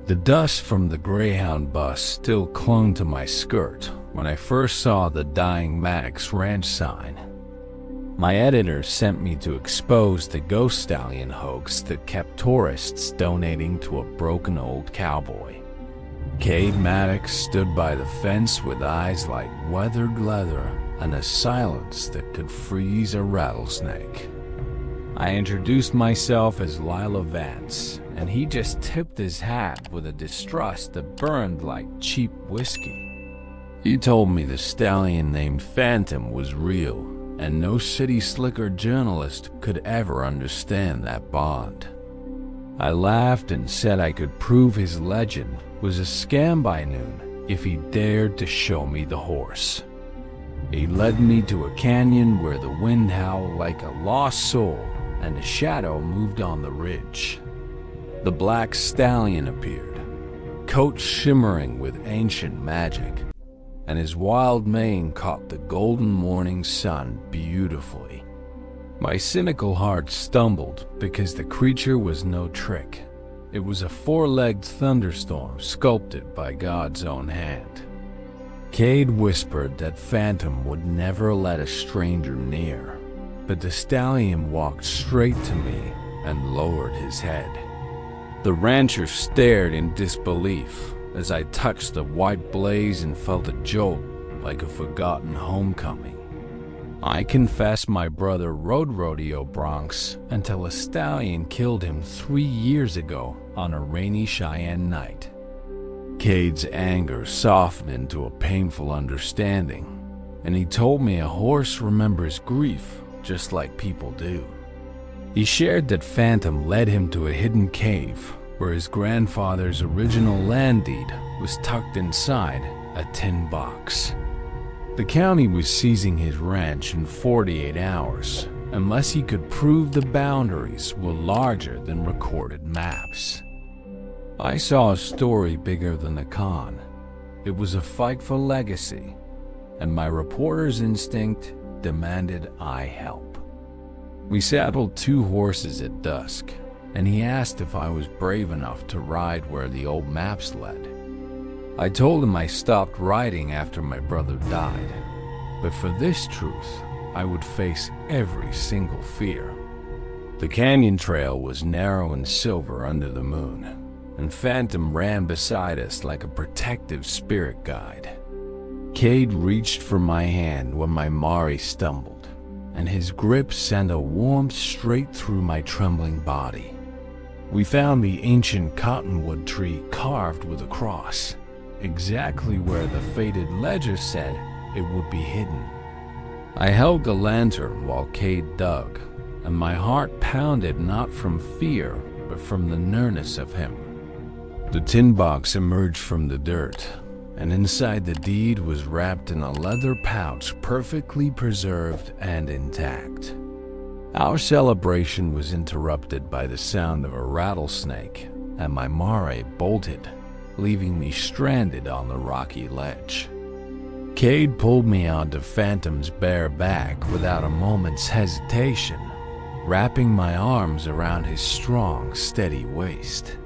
The dust from the Greyhound bus still clung to my skirt when I first saw the dying Maddox Ranch sign. My editor sent me to expose the ghost stallion hoax that kept tourists donating to a broken old cowboy. Cade Maddox stood by the fence with eyes like weathered leather and a silence that could freeze a rattlesnake. I introduced myself as Lila Vance, and he just tipped his hat with a distrust that burned like cheap whiskey. He told me the stallion named Phantom was real, and no city slicker journalist could ever understand that bond. I laughed and said I could prove his legend was a scam by noon if he dared to show me the horse. He led me to a canyon where the wind howled like a lost soul and a shadow moved on the ridge. The black stallion appeared, coat shimmering with ancient magic, and his wild mane caught the golden morning sun beautifully. My cynical heart stumbled because the creature was no trick. It was a four-legged thunderstorm sculpted by God's own hand. Cade whispered that Phantom would never let a stranger near, but the stallion walked straight to me and lowered his head. The rancher stared in disbelief as I touched the white blaze and felt a jolt like a forgotten homecoming. I confessed my brother rode rodeo broncs until a stallion killed him 3 years ago on a rainy Cheyenne night. Cade's anger softened into a painful understanding, and he told me a horse remembers grief just like people do. He shared that Phantom led him to a hidden cave where his grandfather's original land deed was tucked inside a tin box. The county was seizing his ranch in 48 hours unless he could prove the boundaries were larger than recorded maps. I saw a story bigger than a con. It was a fight for legacy, and my reporter's instinct demanded I help. We saddled 2 horses at dusk, and he asked if I was brave enough to ride where the old maps led. I told him I stopped riding after my brother died, but for this truth, I would face every single fear. The canyon trail was narrow and silver under the moon, and Phantom ran beside us like a protective spirit guide. Cade reached for my hand when my Mari stumbled, and his grip sent a warmth straight through my trembling body. We found the ancient cottonwood tree carved with a cross, exactly where the faded ledger said it would be hidden. I held the lantern while Cade dug, and my heart pounded not from fear, but from the nearness of him. The tin box emerged from the dirt, and inside the deed was wrapped in a leather pouch perfectly preserved and intact. Our celebration was interrupted by the sound of a rattlesnake, and my mare bolted, leaving me stranded on the rocky ledge. Cade pulled me onto Phantom's bare back without a moment's hesitation, wrapping my arms around his strong, steady waist.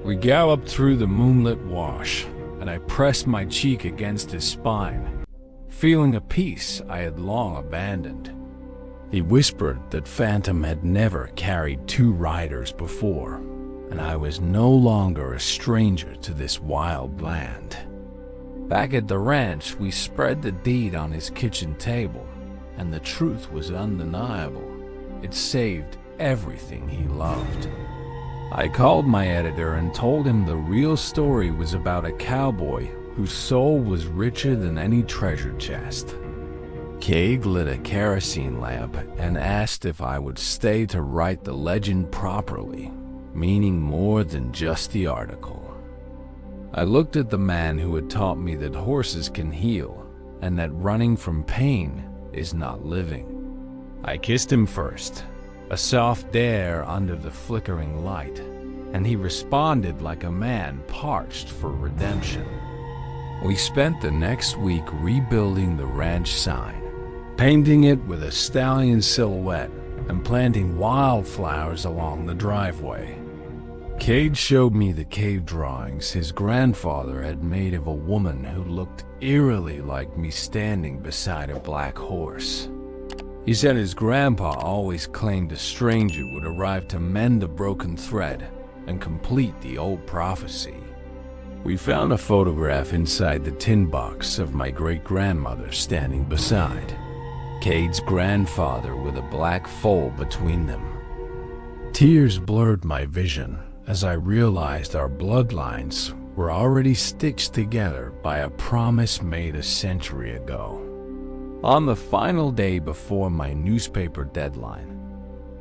We galloped through the moonlit wash, and I pressed my cheek against his spine, feeling a peace I had long abandoned. He whispered that Phantom had never carried 2 riders before, and I was no longer a stranger to this wild land. Back at the ranch, we spread the deed on his kitchen table, and the truth was undeniable. It saved everything he loved. I called my editor and told him the real story was about a cowboy whose soul was richer than any treasure chest. Cade lit a kerosene lamp and asked if I would stay to write the legend properly, meaning more than just the article. I looked at the man who had taught me that horses can heal and that running from pain is not living. I kissed him first, a soft dare under the flickering light, and he responded like a man parched for redemption. We spent the next week rebuilding the ranch sign, painting it with a stallion silhouette and planting wildflowers along the driveway. Cade showed me the cave drawings his grandfather had made of a woman who looked eerily like me standing beside a black horse. He said his grandpa always claimed a stranger would arrive to mend a broken thread and complete the old prophecy. We found a photograph inside the tin box of my great-grandmother standing beside Cade's grandfather with a black fold between them. Tears blurred my vision as I realized our bloodlines were already stitched together by a promise made a century ago. On the final day before my newspaper deadline,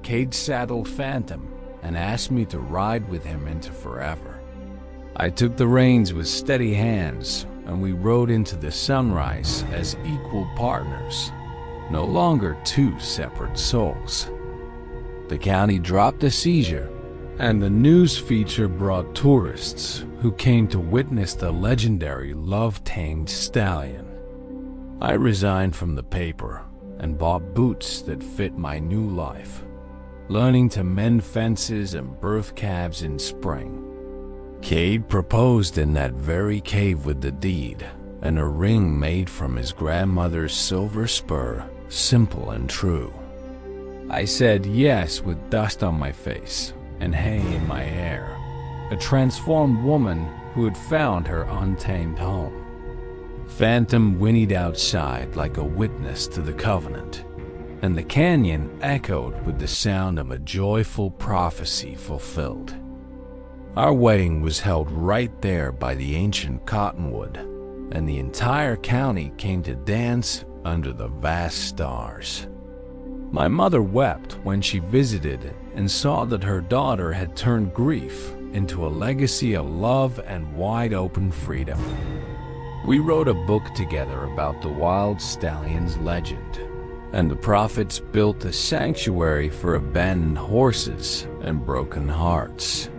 Cade saddled Phantom and asked me to ride with him into forever. I took the reins with steady hands, and we rode into the sunrise as equal partners, no longer two separate souls. The county dropped a seizure, and the news feature brought tourists who came to witness the legendary love-tamed Stallion. I resigned from the paper and bought boots that fit my new life, learning to mend fences and birth calves in spring. Cade proposed in that very cave with the deed, and a ring made from his grandmother's silver spur, simple and true. I said yes with dust on my face and hay in my hair, a transformed woman who had found her untamed home. Phantom whinnied outside like a witness to the covenant, and the canyon echoed with the sound of a joyful prophecy fulfilled. Our wedding was held right there by the ancient cottonwood, and the entire county came to dance under the vast stars. My mother wept when she visited and saw that her daughter had turned grief into a legacy of love and wide-open freedom. We wrote a book together about the wild stallion's legend, and the prophets built a sanctuary for abandoned horses and broken hearts.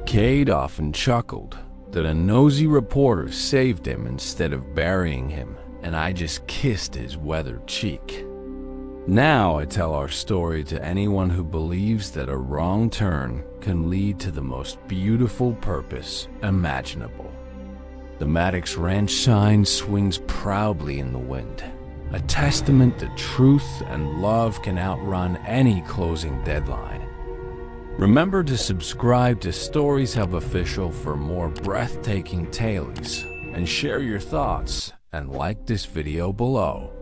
Cade often chuckled that a nosy reporter saved him instead of burying him, and I just kissed his weathered cheek. Now I tell our story to anyone who believes that a wrong turn can lead to the most beautiful purpose imaginable. The Maddox Ranch sign swings proudly in the wind, a testament that truth and love can outrun any closing deadline. Remember to subscribe to Stories Hub Official for more breathtaking tales, and share your thoughts and like this video below.